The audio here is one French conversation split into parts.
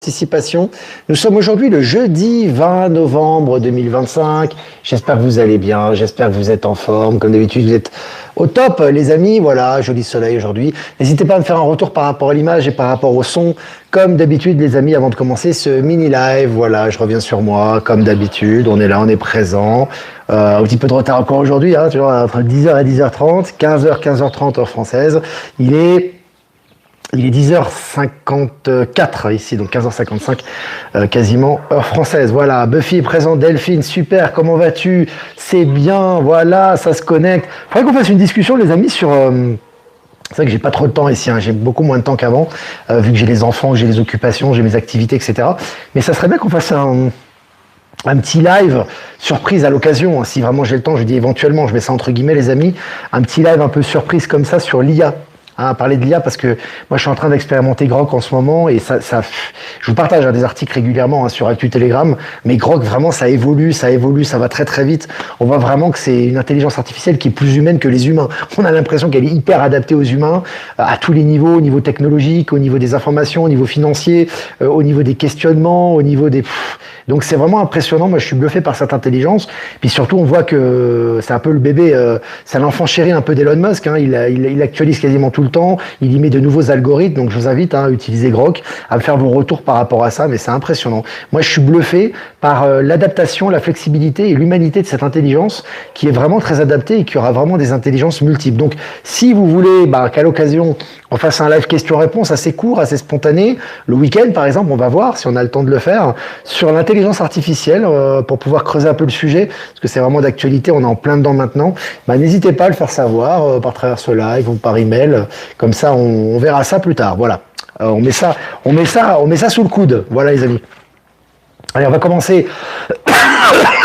Participation. Nous sommes aujourd'hui le jeudi 20 novembre 2025. J'espère que vous allez bien, j'espère que vous êtes en forme. Comme d'habitude, vous êtes au top, les amis. Voilà, joli soleil aujourd'hui. N'hésitez pas à me faire un retour par rapport à l'image et par rapport au son. Comme d'habitude, les amis, avant de commencer ce mini-live, voilà, je reviens sur moi. Comme d'habitude, on est là, on est présent. Un petit peu de retard encore aujourd'hui, hein, tu vois, entre 10h et 10h30, 15h, 15h30 heure française. Il est 10h54 ici, donc 15h55 quasiment heure française. Voilà, Buffy est présente, Delphine, super, comment vas-tu? C'est bien, voilà, ça se connecte. Faudrait qu'on fasse une discussion, les amis, sur... c'est vrai que j'ai pas trop de temps ici, hein, j'ai beaucoup moins de temps qu'avant, vu que j'ai les enfants, j'ai les occupations, j'ai mes activités, etc. Mais ça serait bien qu'on fasse un petit live surprise à l'occasion, hein, si vraiment j'ai le temps, je dis éventuellement, je mets ça entre guillemets les amis, un petit live un peu surprise comme ça sur l'IA. À parler de l'IA parce que moi je suis en train d'expérimenter Grok en ce moment et ça je vous partage des articles régulièrement sur Actu Telegram, mais Grok vraiment ça évolue, ça va très très vite. On voit vraiment que c'est une intelligence artificielle qui est plus humaine que les humains. On a l'impression qu'elle est hyper adaptée aux humains à tous les niveaux, au niveau technologique, au niveau des informations, au niveau financier, au niveau des questionnements, au niveau des... Donc c'est vraiment impressionnant, moi je suis bluffé par cette intelligence. Puis surtout on voit que c'est un peu le bébé, c'est l'enfant chéri un peu d'Elon Musk, hein. Il actualise quasiment tout le temps, il y met de nouveaux algorithmes, donc je vous invite à utiliser Grok, à me faire vos retours par rapport à ça, mais c'est impressionnant. Moi je suis bluffé par l'adaptation, la flexibilité et l'humanité de cette intelligence qui est vraiment très adaptée et qui aura vraiment des intelligences multiples. Donc si vous voulez qu'à l'occasion on fasse un live question-réponse assez court, assez spontané, le week-end par exemple, on va voir si on a le temps de le faire, sur l'intelligence artificielle pour pouvoir creuser un peu le sujet, parce que c'est vraiment d'actualité, on est en plein dedans maintenant. N'hésitez pas à le faire savoir par travers ce live ou par email, comme ça on verra ça plus tard. Voilà, on met ça sous le coude. Voilà les amis. Allez, on va commencer.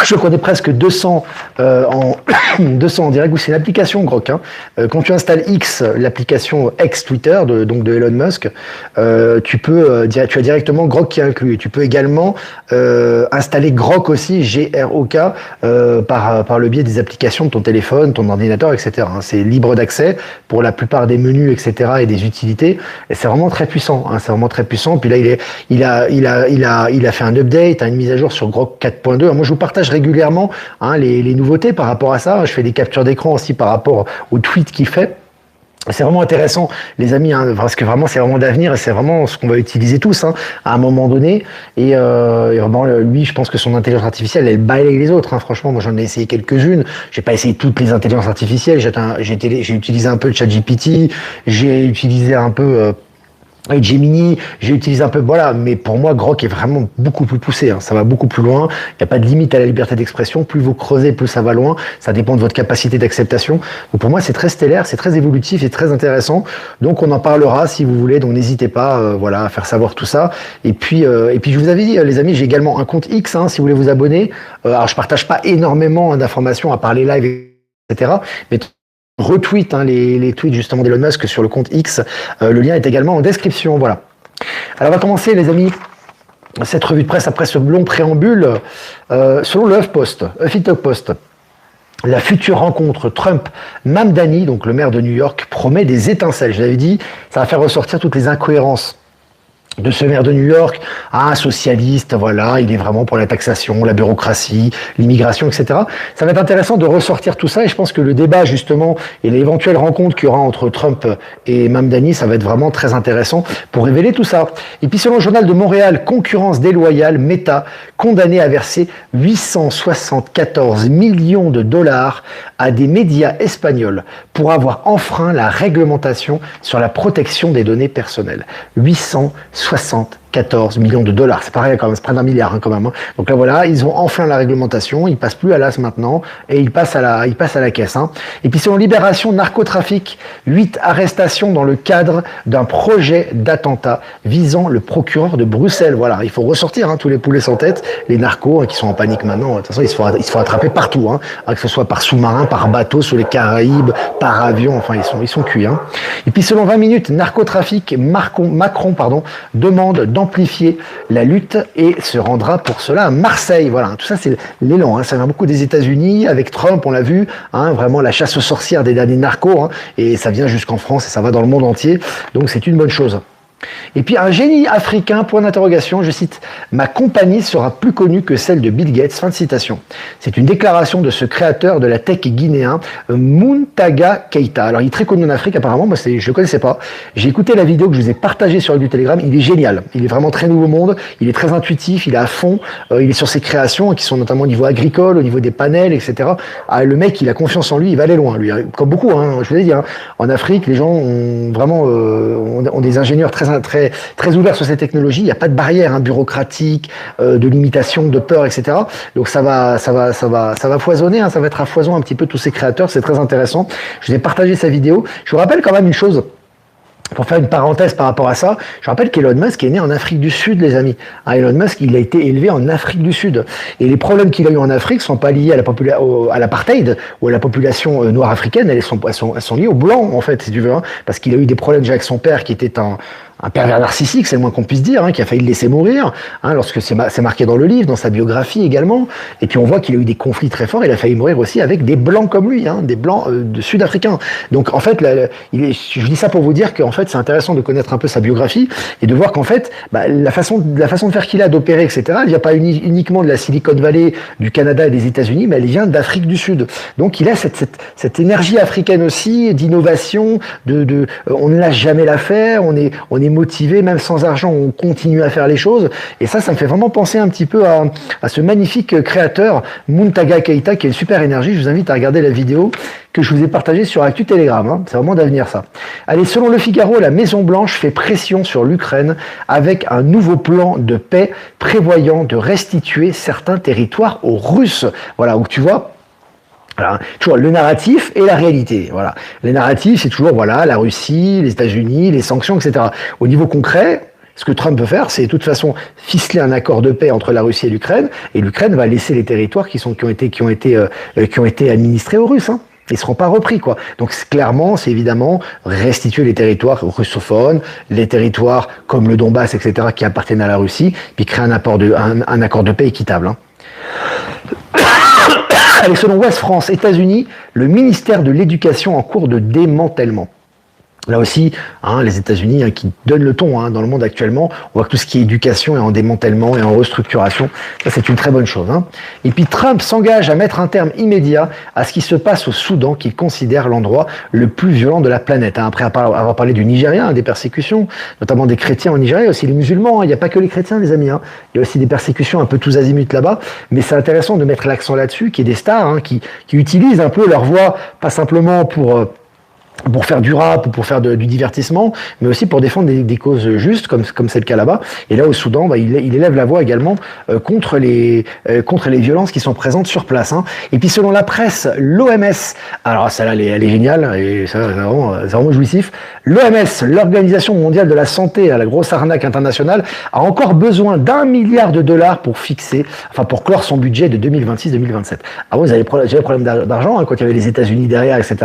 Je connais presque 200 200 en direct. C'est une application Grok. Hein. Quand tu installes X, l'application ex Twitter donc de Elon Musk, tu as directement Grok qui est inclus. Et tu peux également installer Grok aussi, Grok, par le biais des applications de ton téléphone, ton ordinateur, etc. Hein. C'est libre d'accès pour la plupart des menus, etc. et des utilités. Et c'est vraiment très puissant. Hein. C'est vraiment très puissant. Puis là, il a fait un update, une mise à jour sur Grok 4.2. Moi, je vous partage régulièrement les nouveautés par rapport à ça. Je fais des captures d'écran aussi par rapport aux tweets qu'il fait. C'est vraiment intéressant, les amis, hein, parce que vraiment c'est vraiment d'avenir et c'est vraiment ce qu'on va utiliser tous à un moment donné. Et vraiment, lui, je pense que son intelligence artificielle, elle balaye les autres. Hein. Franchement, moi j'en ai essayé quelques-unes. J'ai pas essayé toutes les intelligences artificielles. J'ai utilisé un peu le ChatGPT. J'ai utilisé un peu Gemini, j'ai utilisé un peu, voilà, mais pour moi, Grok est vraiment beaucoup plus poussé, hein. Ça va beaucoup plus loin, il n'y a pas de limite à la liberté d'expression, plus vous creusez, plus ça va loin, ça dépend de votre capacité d'acceptation. Donc pour moi, c'est très stellaire, c'est très évolutif et très intéressant, donc on en parlera si vous voulez, donc n'hésitez pas à faire savoir tout ça. Et puis je vous avais dit, les amis, j'ai également un compte X, si vous voulez vous abonner. Alors je partage pas énormément d'informations à part les lives, etc., mais retweet les tweets justement d'Elon Musk sur le compte X. Le lien est également en description. Voilà. Alors on va commencer les amis cette revue de presse après ce long préambule. Selon le Huffington Post, la future rencontre Trump-Mamdani, donc le maire de New York, promet des étincelles. Je l'avais dit, ça va faire ressortir toutes les incohérences de ce maire de New York, un socialiste, voilà, il est vraiment pour la taxation, la bureaucratie, l'immigration, etc. Ça va être intéressant de ressortir tout ça et je pense que le débat justement et l'éventuelle rencontre qu'il y aura entre Trump et Mamdani, ça va être vraiment très intéressant pour révéler tout ça. Et puis selon le journal de Montréal, concurrence déloyale, Meta condamné à verser 874 millions de dollars à des médias espagnols pour avoir enfreint la réglementation sur la protection des données personnelles. 874 millions de dollars, c'est pareil quand même, c'est près d'1 milliard quand même. Donc là voilà, ils ont enfreint la réglementation, ils passent plus à l'as maintenant et ils passent à la caisse. Et puis selon Libération, narcotrafic, 8 arrestations dans le cadre d'un projet d'attentat visant le procureur de Bruxelles. Voilà, il faut ressortir tous les poulets sans tête, les narcos qui sont en panique maintenant. De toute façon, ils se font attraper partout, que ce soit par sous-marin, par bateau, sur les Caraïbes, par avion, enfin ils sont cuits. Et puis selon 20 minutes, narcotrafic, Macron demande d'amplifier la lutte et se rendra pour cela à Marseille. Voilà, tout ça c'est l'élan. Ça vient beaucoup des États-Unis avec Trump, on l'a vu, vraiment la chasse aux sorcières des derniers narcos, et ça vient jusqu'en France et ça va dans le monde entier. Donc c'est une bonne chose. Et puis un génie africain, point d'interrogation, je cite, ma compagnie sera plus connue que celle de Bill Gates, fin de citation. C'est une déclaration de ce créateur de la tech guinéen, Muntaga Keita. Alors il est très connu en Afrique apparemment, moi je ne le connaissais pas. J'ai écouté la vidéo que je vous ai partagée sur le Telegram, il est génial, il est vraiment très nouveau monde, il est très intuitif, il est à fond, il est sur ses créations qui sont notamment au niveau agricole, au niveau des panels, etc. Ah, le mec il a confiance en lui, il va aller loin, lui, comme beaucoup, hein, je vous l'ai dit, hein. En Afrique les gens ont vraiment ont des ingénieurs très ouverts sur ces technologies, il n'y a pas de barrière bureaucratique, de limitation, de peur, etc. Donc ça va foisonner, hein, ça va être à foison un petit peu tous ces créateurs, c'est très intéressant. Je vous ai partagé sa vidéo. Je vous rappelle quand même une chose, pour faire une parenthèse par rapport à ça, je rappelle qu'Elon Musk est né en Afrique du Sud, les amis. Elon Musk, il a été élevé en Afrique du Sud. Et les problèmes qu'il a eu en Afrique sont pas liés à l'apartheid ou à la population noire africaine, elles sont liées aux blancs, en fait, si tu veux, hein, parce qu'il a eu des problèmes déjà avec son père qui était un pervers narcissique, c'est le moins qu'on puisse dire, hein, qui a failli le laisser mourir, hein, lorsque c'est marqué dans le livre, dans sa biographie également. Et puis on voit qu'il a eu des conflits très forts, il a failli mourir aussi avec des blancs comme lui, hein, des blancs sud-africains. Donc en fait, je dis ça pour vous dire qu'en fait c'est intéressant de connaître un peu sa biographie et de voir qu'en fait, la façon de faire qu'il a, d'opérer, etc., elle vient pas uniquement de la Silicon Valley, du Canada et des États-Unis, mais elle vient d'Afrique du Sud. Donc il a cette énergie africaine aussi, d'innovation, on ne lâche jamais l'affaire, on est motivé, même sans argent, on continue à faire les choses. Et ça me fait vraiment penser un petit peu à ce magnifique créateur, Muntaga Keita, qui a une super énergie. Je vous invite à regarder la vidéo que je vous ai partagée sur Actu Telegram. Hein. C'est vraiment d'avenir, ça. Allez, selon Le Figaro, la Maison-Blanche fait pression sur l'Ukraine avec un nouveau plan de paix prévoyant de restituer certains territoires aux Russes. Voilà, où tu vois, voilà, toujours le narratif et la réalité. Voilà, les narratifs, c'est toujours la Russie, les États-Unis, les sanctions, etc. Au niveau concret, ce que Trump veut faire, c'est de toute façon ficeler un accord de paix entre la Russie et l'Ukraine va laisser les territoires qui ont été administrés aux Russes. Hein. Ils seront pas repris, quoi. Donc clairement, c'est évidemment restituer les territoires russophones, les territoires comme le Donbass, etc., qui appartiennent à la Russie, puis créer un accord de paix équitable. Hein. Allez, selon Ouest France, États-Unis, le ministère de l'Éducation en cours de démantèlement. Là aussi, les États-Unis qui donnent le ton dans le monde actuellement, on voit que tout ce qui est éducation est en démantèlement et en restructuration. Ça, c'est une très bonne chose. Et puis Trump s'engage à mettre un terme immédiat à ce qui se passe au Soudan, qu'il considère l'endroit le plus violent de la planète. Après avoir parlé du Nigeria, des persécutions, notamment des chrétiens au Nigeria, aussi les musulmans. Il n'y a pas que les chrétiens, les amis. Il y a aussi des persécutions un peu tous azimuts là-bas. Mais c'est intéressant de mettre l'accent là-dessus, qu'il y ait des stars qui utilisent un peu leur voix, pas simplement pour faire du rap ou pour faire du divertissement, mais aussi pour défendre des causes justes, comme c'est le cas là-bas. Et là, au Soudan, il élève la voix également contre les violences qui sont présentes sur place. Et puis, selon la presse, l'OMS, alors celle-là, elle est géniale, et ça, c'est vraiment jouissif. L'OMS, l'Organisation mondiale de la santé, la grosse arnaque internationale, a encore besoin d'1 milliard de dollars pour clore son budget de 2026-2027. Avant, j'avais problème d'argent, quand il y avait les États-Unis derrière, etc.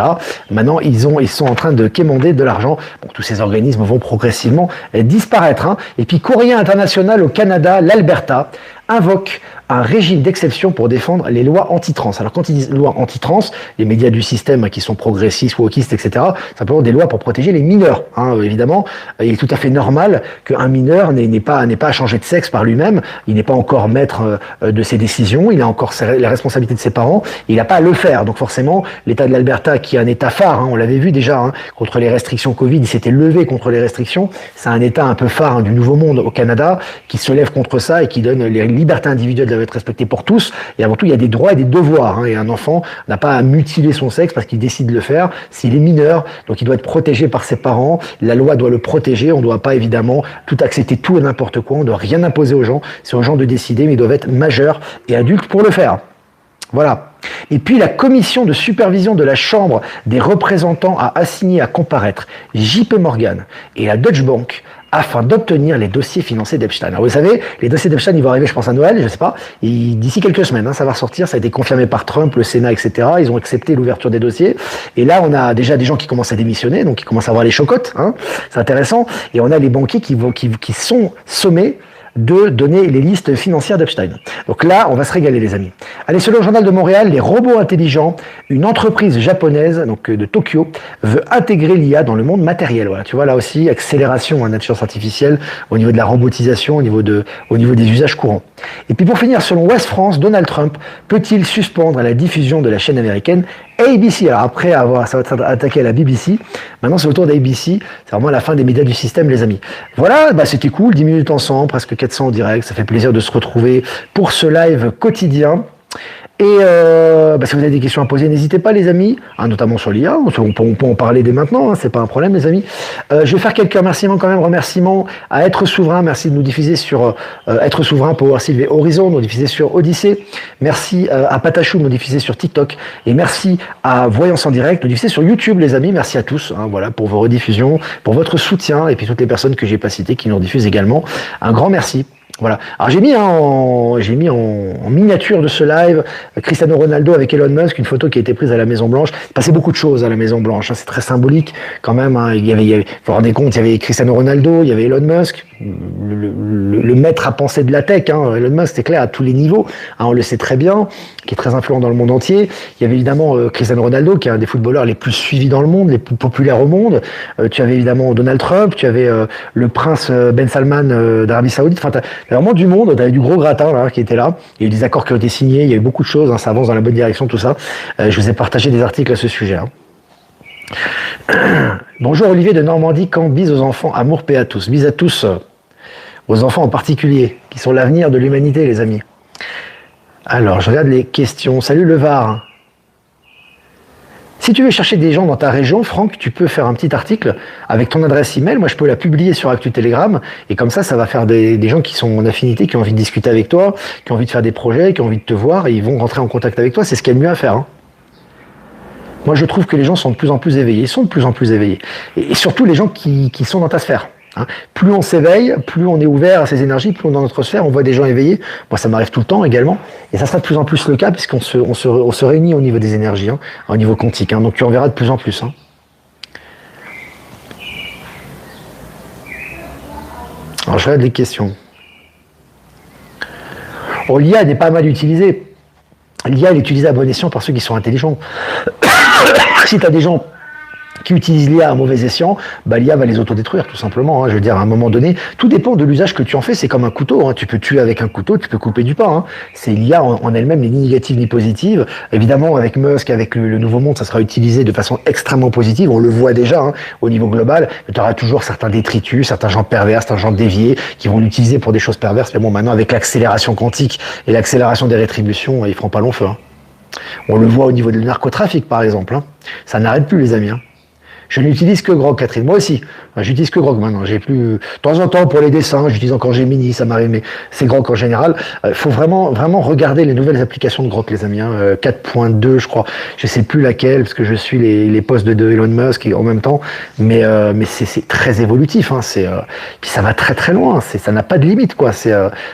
Maintenant, ils sont en train de quémander de l'argent. Bon, tous ces organismes vont progressivement disparaître. Et puis, Courrier International au Canada, l'Alberta, invoque un régime d'exception pour défendre les lois anti-trans. Alors quand ils disent lois anti-trans, les médias du système qui sont progressistes, wokistes, etc., simplement des lois pour protéger les mineurs. Évidemment, il est tout à fait normal qu'un mineur n'ait pas à changer de sexe par lui-même, il n'est pas encore maître de ses décisions, il a encore la responsabilité de ses parents, il n'a pas à le faire. Donc forcément, l'État de l'Alberta, qui est un État phare, on l'avait vu déjà, contre les restrictions Covid, il s'était levé contre les restrictions, c'est un État un peu phare du Nouveau Monde au Canada, qui se lève contre ça et qui donne les libertés individuelles doivent être respectées pour tous. Et avant tout, il y a des droits et des devoirs. Et un enfant n'a pas à mutiler son sexe parce qu'il décide de le faire. S'il est mineur, donc il doit être protégé par ses parents. La loi doit le protéger. On ne doit pas évidemment tout accepter tout et n'importe quoi. On ne doit rien imposer aux gens. C'est aux gens de décider, mais ils doivent être majeurs et adultes pour le faire. Voilà. Et puis la commission de supervision de la Chambre des représentants a assigné à comparaître JP Morgan et la Deutsche Bank afin d'obtenir les dossiers financiers d'Epstein. Alors vous savez, les dossiers d'Epstein, ils vont arriver, je pense, à Noël, je sais pas, et d'ici quelques semaines, ça va ressortir, ça a été confirmé par Trump, le Sénat, etc. Ils ont accepté l'ouverture des dossiers, et là, on a déjà des gens qui commencent à démissionner, donc qui commencent à avoir les chocottes, c'est intéressant, et on a les banquiers qui sont sommés de donner les listes financières d'Epstein. Donc là, on va se régaler, les amis. Allez, selon le journal de Montréal, les robots intelligents, une entreprise japonaise, donc de Tokyo, veut intégrer l'IA dans le monde matériel. Voilà, tu vois, là aussi, accélération en intelligence artificielle au niveau de la robotisation, au niveau des usages courants. Et puis pour finir, selon Ouest France, Donald Trump peut-il suspendre la diffusion de la chaîne américaine ABC? Alors après avoir ça va attaqué à la BBC, maintenant c'est au tour d'ABC, c'est vraiment la fin des médias du système, les amis. Voilà, c'était cool, 10 minutes ensemble, presque 400 en direct, ça fait plaisir de se retrouver pour ce live quotidien. Et si vous avez des questions à poser, n'hésitez pas, les amis, notamment sur l'IA, on peut en parler dès maintenant, c'est pas un problème, les amis. Je vais faire quelques remerciements quand même, remerciements à Être Souverain, merci de nous diffuser sur Être Souverain, Power Sylve et Horizon, nous diffuser sur Odyssée, merci à Patachou, nous diffuser sur TikTok, et merci à Voyance en Direct, nous diffuser sur YouTube, les amis, merci à tous, voilà, pour vos rediffusions, pour votre soutien, et puis toutes les personnes que j'ai pas citées qui nous rediffusent également, un grand merci. Voilà. Alors j'ai mis en miniature de ce live Cristiano Ronaldo avec Elon Musk, une photo qui a été prise à la Maison Blanche. Il passait beaucoup de choses à la Maison Blanche, c'est très symbolique quand même. Vous vous rendez compte, il y avait Cristiano Ronaldo, il y avait Elon Musk, le maître à penser de la tech. Elon Musk, c'est clair à tous les niveaux. On le sait très bien, qui est très influent dans le monde entier. Il y avait évidemment Cristiano Ronaldo, qui est un des footballeurs les plus suivis dans le monde, les plus populaires au monde. Tu avais évidemment Donald Trump, tu avais le prince Ben Salman d'Arabie Saoudite. Enfin, vraiment du monde, tu avais du gros gratin là, qui était là. Il y a eu des accords qui ont été signés, il y a eu beaucoup de choses, ça avance dans la bonne direction, tout ça. Je vous ai partagé des articles à ce sujet. Bonjour Olivier de Normandie, quand bise aux enfants, amour, paix à tous. Bise à tous, aux enfants en particulier, qui sont l'avenir de l'humanité, les amis. Alors, je regarde les questions. Salut le Var. Si tu veux chercher des gens dans ta région, Franck, tu peux faire un petit article avec ton adresse email. Moi, je peux la publier sur Actu Telegram. Et comme ça va faire des gens qui sont en affinité, qui ont envie de discuter avec toi, qui ont envie de faire des projets, qui ont envie de te voir, et ils vont rentrer en contact avec toi. C'est ce qu'il y a de mieux à faire. Moi, je trouve que les gens sont de plus en plus éveillés. Ils sont de plus en plus éveillés. Et surtout les gens qui sont dans ta sphère. Plus on s'éveille, plus on est ouvert à ces énergies, plus on est dans notre sphère, on voit des gens éveillés. Moi, ça m'arrive tout le temps également. Et ça sera de plus en plus le cas puisqu'on se réunit au niveau des énergies, au niveau quantique. Donc tu en verras de plus en plus. Alors je regarde les questions. L'IA n'est pas mal utilisée. L'IA, elle est utilisée à bon escient par ceux qui sont intelligents. Si tu as des gens qui utilisent l'IA à mauvais escient, l'IA va les autodétruire tout simplement. Je veux dire, à un moment donné, tout dépend de l'usage que tu en fais. C'est comme un couteau. Tu peux tuer avec un couteau, tu peux couper du pain. C'est l'IA en elle-même, ni négative ni positive. Évidemment, avec Musk, avec le Nouveau Monde, ça sera utilisé de façon extrêmement positive. On le voit déjà au niveau global. Mais tu auras toujours certains détritus, certains gens pervers, certains gens déviés qui vont l'utiliser pour des choses perverses. Mais bon, maintenant, avec l'accélération quantique et l'accélération des rétributions, ils feront pas long feu. On le voit au niveau du narcotrafic, par exemple. Ça n'arrête plus, les amis. Je n'utilise que Grok, Catherine. Moi aussi. J'utilise que Grok maintenant. J'ai plus, de temps en temps pour les dessins, j'utilise encore Gemini, ça m'arrive, mais c'est Grok en général. Faut vraiment regarder les nouvelles applications de Grok, les amis. 4.2, je crois. Je sais plus laquelle, parce que je suis les posts de Elon Musk en même temps. Mais c'est très évolutif, puis ça va très très loin. Ça n'a pas de limite, quoi.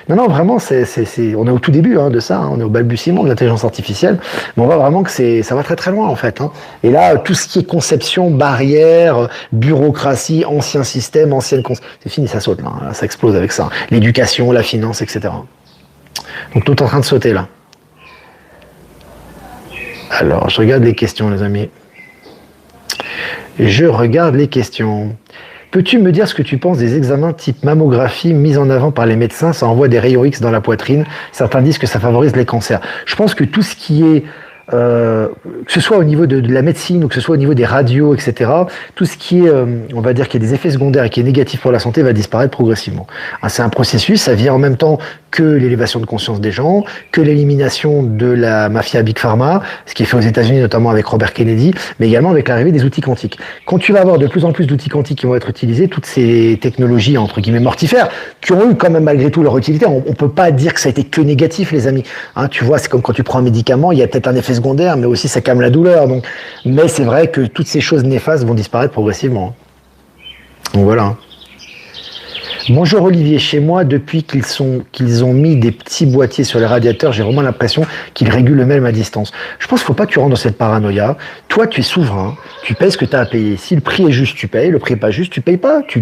Non, vraiment, on est au tout début, de ça. On est au balbutiement de l'intelligence artificielle. Mais on voit vraiment que ça va très très loin, en fait. Et là, tout ce qui est conception, barrière, bureaucratie, ancien système, c'est fini, ça saute là, ça explose avec ça. L'éducation, la finance, etc. Donc tout est en train de sauter là. Alors, je regarde les questions, les amis. Je regarde les questions. Peux-tu me dire ce que tu penses des examens type mammographie mis en avant par les médecins? Ça envoie des rayons X dans la poitrine. Certains disent que ça favorise les cancers. Je pense que tout ce qui est que ce soit au niveau de la médecine ou que ce soit au niveau des radios, etc., tout ce qui est, on va dire, qui a des effets secondaires et qui est négatif pour la santé va disparaître progressivement. C'est un processus, ça vient en même temps que l'élévation de conscience des gens, que l'élimination de la mafia Big Pharma, ce qui est fait aux États-Unis notamment avec Robert Kennedy, mais également avec l'arrivée des outils quantiques. Quand tu vas avoir de plus en plus d'outils quantiques qui vont être utilisés, toutes ces technologies entre guillemets mortifères, qui ont eu quand même malgré tout leur utilité, on peut pas dire que ça a été que négatif, les amis. Tu vois, c'est comme quand tu prends un médicament, il y a peut-être un effet secondaire, mais aussi ça calme la douleur. Mais c'est vrai que toutes ces choses néfastes vont disparaître progressivement. Donc voilà. Bonjour Olivier, chez moi, depuis qu'ils ont mis des petits boîtiers sur les radiateurs, j'ai vraiment l'impression qu'ils régulent eux-mêmes à distance. Je pense qu'il ne faut pas que tu rentres dans cette paranoïa. Toi, tu es souverain, tu payes ce que tu as à payer. Si le prix est juste, tu payes. Le prix n'est pas juste, tu payes pas. Tu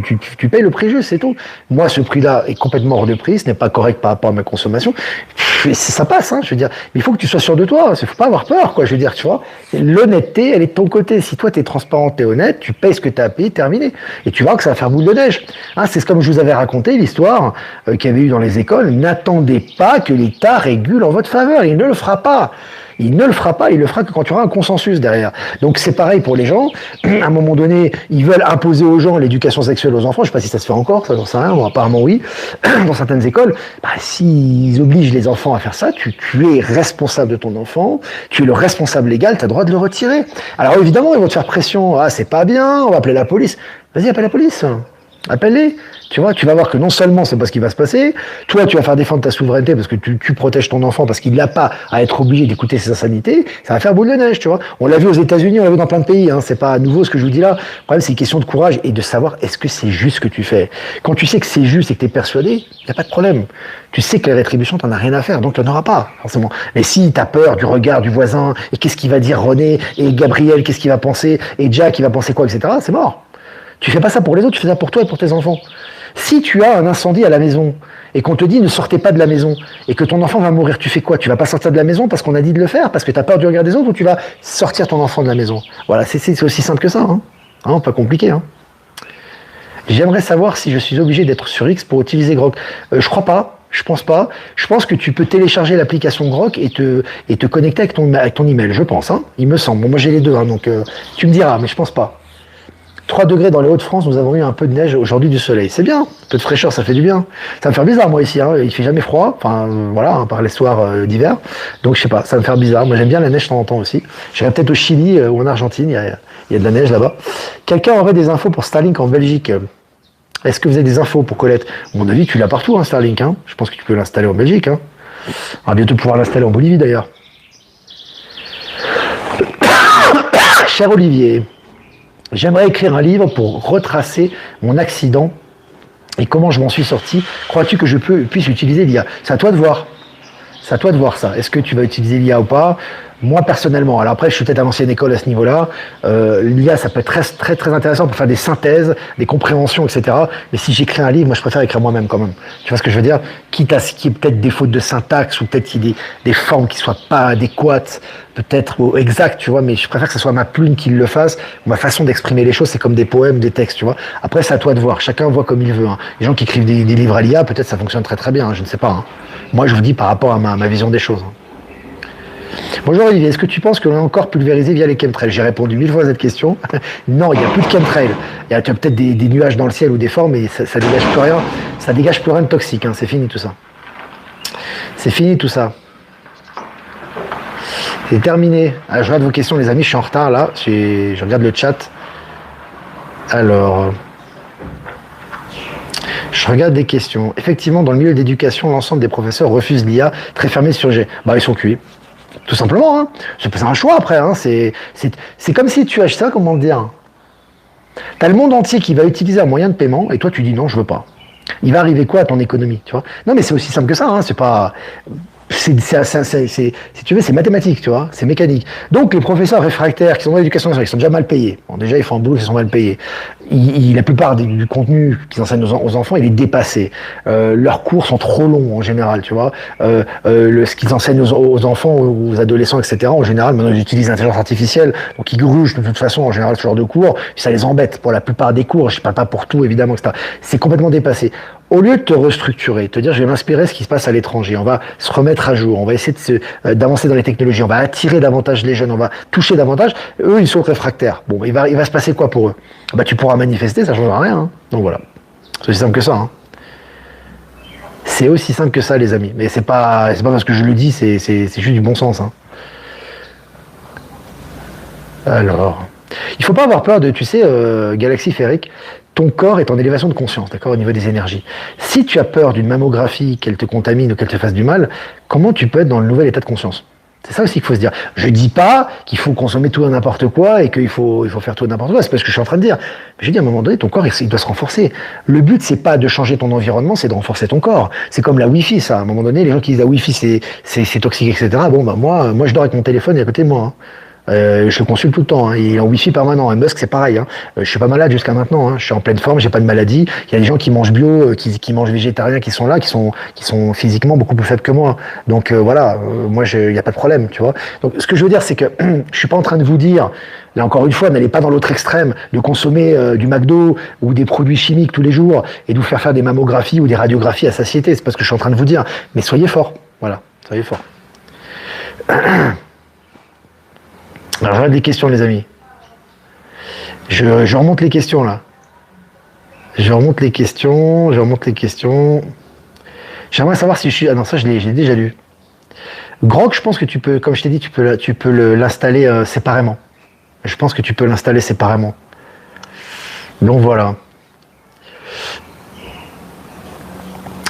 payes le prix juste, c'est tout. Moi, ce prix-là est complètement hors de prix, ce n'est pas correct par rapport à ma consommation. Ça passe, hein, je veux dire. Mais il faut que tu sois sûr de toi. Il ne faut pas avoir peur, quoi. Je veux dire, tu vois. L'honnêteté, elle est de ton côté. Si toi, tu es transparent, tu es honnête, tu payes ce que tu as à payer, terminé. Et tu vois que ça va faire boule de neige. Hein, c'est comme je vous avais raconté l'histoire qu'il y avait eu dans les écoles. N'attendez pas que l'État régule en votre faveur. Il ne le fera pas. Il ne le fera pas, il le fera que quand tu auras un consensus derrière. Donc c'est pareil pour les gens. À un moment donné, ils veulent imposer aux gens l'éducation sexuelle aux enfants. Je ne sais pas si ça se fait encore, ça j'en sais rien. Bon, apparemment oui. Dans certaines écoles, s'ils obligent les enfants à faire ça, tu es responsable de ton enfant, tu es le responsable légal, tu as le droit de le retirer. Alors évidemment, ils vont te faire pression. Ah, c'est pas bien, on va appeler la police. Vas-y, appelle la police. Appelle-les. Tu vois, tu vas voir que non seulement c'est pas ce qui va se passer, toi tu vas faire défendre ta souveraineté parce que tu protèges ton enfant parce qu'il n'a pas à être obligé d'écouter ses insanités, ça va faire boule de neige, tu vois. On l'a vu aux États-Unis, on l'a vu dans plein de pays, hein, c'est pas nouveau ce que je vous dis là. Le problème c'est une question de courage et de savoir est-ce que c'est juste ce que tu fais. Quand tu sais que c'est juste et que tu es persuadé, il n'y a pas de problème. Tu sais que les rétributions, t'en as rien à faire, donc tu n'en auras pas, forcément. Mais si tu as peur du regard du voisin, et qu'est-ce qu'il va dire René, et Gabriel, qu'est-ce qu'il va penser, et Jack, il va penser quoi, etc., c'est mort. Tu fais pas ça pour les autres, tu fais ça pour toi et pour tes enfants. Si tu as un incendie à la maison et qu'on te dit ne sortez pas de la maison et que ton enfant va mourir, tu fais quoi? Tu vas pas sortir de la maison parce qu'on a dit de le faire, parce que tu as peur du regard des autres, ou tu vas sortir ton enfant de la maison? Voilà, c'est aussi simple que ça. Hein, pas compliqué. Hein. J'aimerais savoir si je suis obligé d'être sur X pour utiliser Grok. Je crois pas. Je pense pas. Je pense que tu peux télécharger l'application Grok et te connecter avec ton email. Je pense. Hein. Il me semble. Bon, moi j'ai les deux. Hein, donc tu me diras, mais je pense pas. 3 degrés dans les Hauts-de-France, nous avons eu un peu de neige, aujourd'hui du soleil. C'est bien, un peu de fraîcheur, ça fait du bien. Ça me fait bizarre, moi, ici. Hein. Il fait jamais froid, enfin, voilà, par les soirs d'hiver. Donc, je sais pas, ça me fait bizarre. Moi, j'aime bien la neige de temps en temps aussi. J'irais peut-être au Chili ou en Argentine, il y a de la neige là-bas. Quelqu'un aurait des infos pour Starlink en Belgique? Est-ce que vous avez des infos pour Colette? À mon avis, tu l'as partout, hein, Starlink. Hein. Je pense que tu peux l'installer en Belgique. Hein. On va bientôt pouvoir l'installer en Bolivie, d'ailleurs. Cher Olivier, j'aimerais écrire un livre pour retracer mon accident et comment je m'en suis sorti. Crois-tu que je puisse utiliser l'IA? C'est à toi de voir. C'est à toi de voir ça. Est-ce que tu vas utiliser l'IA ou pas? Moi, personnellement, alors après, je suis peut-être à l'ancienne école à ce niveau-là. L'IA, ça peut être très, très, très intéressant pour faire des synthèses, des compréhensions, etc. Mais si j'écris un livre, moi, je préfère écrire moi-même quand même. Tu vois ce que je veux dire? Quitte à ce qu'il y ait peut-être des fautes de syntaxe ou peut-être qu'il y ait des formes qui soient pas adéquates, peut-être exactes, tu vois. Mais je préfère que ce soit ma plume qui le fasse. Ma façon d'exprimer les choses, c'est comme des poèmes, des textes, tu vois. Après, c'est à toi de voir. Chacun voit comme il veut. Hein. Les gens qui écrivent des livres à l'IA, peut-être ça fonctionne très, très bien. Hein. Je ne sais pas. Hein. Moi, je vous dis par rapport à ma vision des choses. Hein. Bonjour Olivier, est-ce que tu penses que l'on est encore pulvérisé via les chemtrails? J'ai répondu 1000 fois à cette question. Non, il n'y a plus de chemtrails. Il y a peut-être des nuages dans le ciel ou des formes, mais ça dégage plus rien. Ça dégage plus rien de toxique. Hein. C'est fini tout ça. C'est fini tout ça. C'est terminé. Alors, je regarde vos questions, les amis. Je suis en retard là. Je regarde le chat. Alors, je regarde des questions. Effectivement, dans le milieu de l'éducation, l'ensemble des professeurs refusent l'IA, très fermés sur G. Ils sont cuits. Tout simplement, hein. C'est un choix après. Hein. C'est comme si tu achètes ça, comment dire. Tu as le monde entier qui va utiliser un moyen de paiement et toi tu dis non, je veux pas. Il va arriver quoi à ton économie, tu vois? Non, mais c'est aussi simple que ça. Hein. C'est pas. Si tu veux, c'est mathématique, tu vois, c'est mécanique. Donc les professeurs réfractaires qui sont dans l'éducation nationale, ils sont déjà mal payés. Bon, déjà, ils font un boulot, ils sont mal payés. La plupart du contenu qu'ils enseignent aux enfants, il est dépassé. Leurs cours sont trop longs en général, tu vois. Ce qu'ils enseignent aux enfants, aux adolescents, etc. En général, maintenant ils utilisent l'intelligence artificielle, donc ils grugent de toute façon en général ce genre de cours. Ça les embête pour la plupart des cours. Je parle pas pour tout évidemment, etc. C'est complètement dépassé. Au lieu de te restructurer, te dire je vais m'inspirer de ce qui se passe à l'étranger, on va se remettre à jour, on va essayer d'avancer dans les technologies, on va attirer davantage les jeunes, on va toucher davantage, eux ils sont réfractaires. Bon, il va se passer quoi pour eux? Tu pourras manifester, ça ne changera rien. Hein. Donc voilà, c'est aussi simple que ça. Hein. C'est aussi simple que ça les amis, mais c'est pas parce que je le dis, c'est juste du bon sens. Hein. Alors, il faut pas avoir peur de, tu sais, Galaxy Férique, ton corps est en élévation de conscience, d'accord, au niveau des énergies. Si tu as peur d'une mammographie, qu'elle te contamine ou qu'elle te fasse du mal, comment tu peux être dans le nouvel état de conscience? C'est ça aussi qu'il faut se dire. Je dis pas qu'il faut consommer tout et n'importe quoi et qu'il faut faire tout et n'importe quoi. C'est pas ce que je suis en train de dire. Mais je dis à un moment donné, ton corps, il doit se renforcer. Le but, c'est pas de changer ton environnement, c'est de renforcer ton corps. C'est comme la Wi-Fi, ça. À un moment donné, les gens qui disent la Wi-Fi, c'est toxique, etc. Bon, bah, moi, je dors avec mon téléphone à côté de moi. Hein. Je le consulte tout le temps. Hein. Il est en Wi-Fi permanent. Et Musk, c'est pareil. Hein. Je suis pas malade jusqu'à maintenant. Hein. Je suis en pleine forme. J'ai pas de maladie. Il y a des gens qui mangent bio, qui mangent végétarien, qui sont là, qui sont physiquement beaucoup plus faibles que moi. Donc voilà. Moi, il y a pas de problème, tu vois. Donc ce que je veux dire, c'est que je suis pas en train de vous dire. Là encore une fois, n'allez pas dans l'autre extrême de consommer du McDo ou des produits chimiques tous les jours et de vous faire des mammographies ou des radiographies à satiété. C'est pas ce que je suis en train de vous dire. Mais soyez forts. Voilà. Soyez forts. Alors, je regarde les questions, les amis. Je remonte les questions, là. Je remonte les questions. J'aimerais savoir si je suis... Ah non, ça, j'ai déjà lu. Grok, je pense que tu peux, comme je t'ai dit, tu peux l'installer séparément. Je pense que tu peux l'installer séparément. Donc, voilà.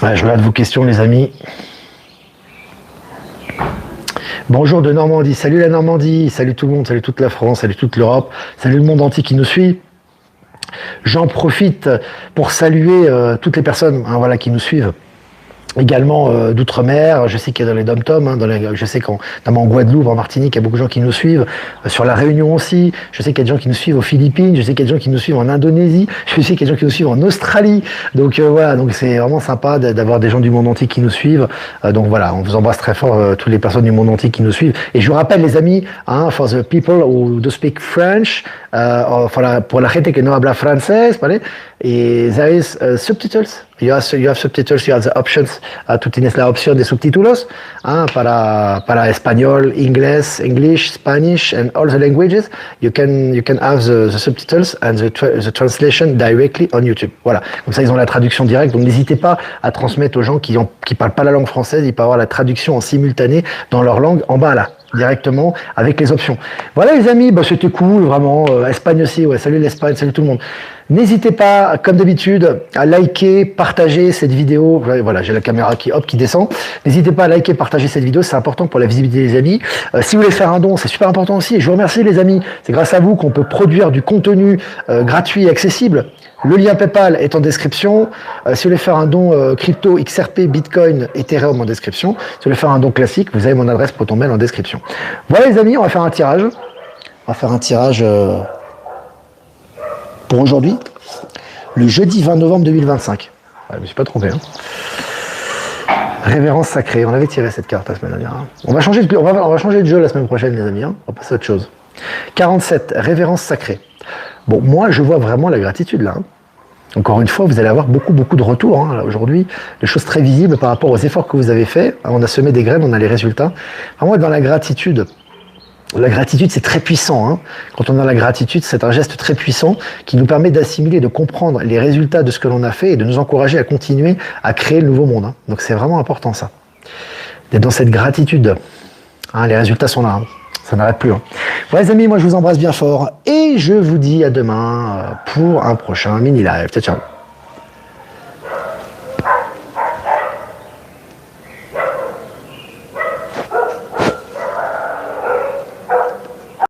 Ouais, je regarde vos questions, les amis. Bonjour de Normandie, salut la Normandie, salut tout le monde, salut toute la France, salut toute l'Europe, salut le monde entier qui nous suit. J'en profite pour saluer toutes les personnes voilà, qui nous suivent. Également d'outre-mer, je sais qu'il y a dans les dom-toms, hein, je sais notamment en Guadeloupe, en Martinique, il y a beaucoup de gens qui nous suivent, sur la Réunion aussi, je sais qu'il y a des gens qui nous suivent aux Philippines, je sais qu'il y a des gens qui nous suivent en Indonésie, je sais qu'il y a des gens qui nous suivent en Australie, donc voilà, donc c'est vraiment sympa d'avoir des gens du monde entier qui nous suivent, donc voilà, on vous embrasse très fort, toutes les personnes du monde entier qui nous suivent, et je vous rappelle les amis, hein, for the people who do speak French, pour la gente que no habla francés, ¿vale? Et there is subtitles. You have subtitles, you have the options. Tú tienes la opción de subtítulos para español, inglés, English, Spanish, and all the languages. You can have the subtitles and the translation directly on YouTube. Voilà. Comme ça, ils ont la traduction directe. Donc, n'hésitez pas à transmettre aux gens qui parlent pas la langue française. Ils peuvent avoir la traduction en simultané dans leur langue en bas là, directement avec les options. Voilà les amis, c'était cool vraiment. Espagne aussi, ouais. Salut l'Espagne, salut tout le monde. N'hésitez pas, comme d'habitude, à liker, partager cette vidéo. Voilà, j'ai la caméra qui descend. N'hésitez pas à liker, partager cette vidéo, c'est important pour la visibilité des amis. Si vous voulez faire un don, c'est super important aussi. Et je vous remercie les amis. C'est grâce à vous qu'on peut produire du contenu gratuit et accessible. Le lien PayPal est en description. Si vous voulez faire un don crypto, XRP, Bitcoin, Ethereum en description. Si vous voulez faire un don classique, vous avez mon adresse ProtonMail en description. Voilà les amis, on va faire un tirage. On va faire un tirage pour aujourd'hui, le jeudi 20 novembre 2025. Je ne me suis pas trompé. Hein. Révérence sacrée. On avait tiré cette carte la semaine dernière. Hein. On va changer de jeu la semaine prochaine, les amis. Hein. On va passer à autre chose. 47, révérence sacrée. Bon, moi, je vois vraiment la gratitude là. Hein. Encore une fois, vous allez avoir beaucoup de retours hein, aujourd'hui, des choses très visibles par rapport aux efforts que vous avez faits. On a semé des graines, on a les résultats. Vraiment, dans la gratitude. La gratitude, c'est très puissant. Hein. Quand on a la gratitude, c'est un geste très puissant qui nous permet d'assimiler, de comprendre les résultats de ce que l'on a fait et de nous encourager à continuer à créer le nouveau monde. Hein. Donc c'est vraiment important ça. D'être dans cette gratitude. Hein, les résultats sont là. Hein. Ça n'arrête plus. Hein. Voilà les amis, moi je vous embrasse bien fort et je vous dis à demain pour un prochain mini live. Ciao, ciao.